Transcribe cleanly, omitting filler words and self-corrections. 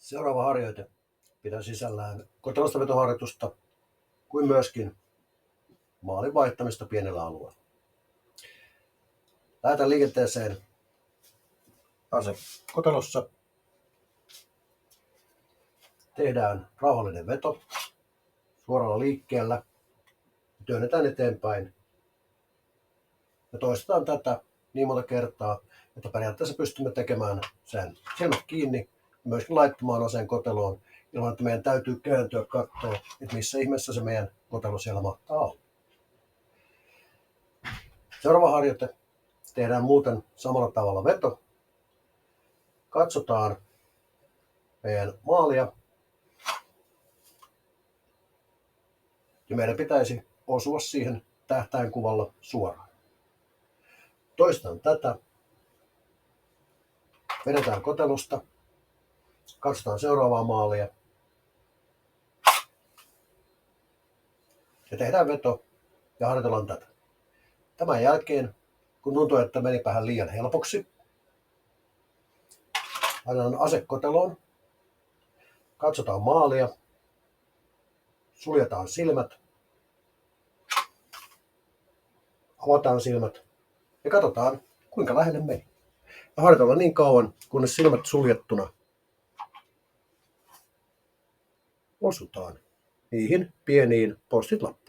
Seuraava harjoite pitää sisällään kotelosta vetoharjoitusta kuin myöskin maalin vaihtamista pienellä alueella. Lähdetään liikenteeseen ase kotelossa. Tehdään rauhallinen veto suoralla liikkeellä. Työnnetään eteenpäin ja toistetaan tätä niin monta kertaa, että periaatteessa pystymme tekemään sen silmät kiinni ja myöskin laittamaan aseen koteloon ilman, että meidän täytyy kääntyä katsoa, että missä ihmeessä se meidän kotelo siellä mahtaa olla. Seuraava harjoite tehdään muuten samalla tavalla veto. Katsotaan meidän maalia ja meidän pitäisi osua siihen tähtäinkuvalla suoraan. Toistan tätä. Vedetään kotelusta. Katsotaan seuraavaa maalia. Ja tehdään veto ja harjoitellaan tätä. Tämän jälkeen, kun tuntuu, että meni vähän liian helpoksi, laitetaan ase koteloon. Katsotaan maalia. Suljetaan silmät. Avataan silmät ja katsotaan, kuinka lähelle meni. Ja harjoitellaan niin kauan, kunnes silmät suljettuna osutaan niihin pieniin postit-lappeihin.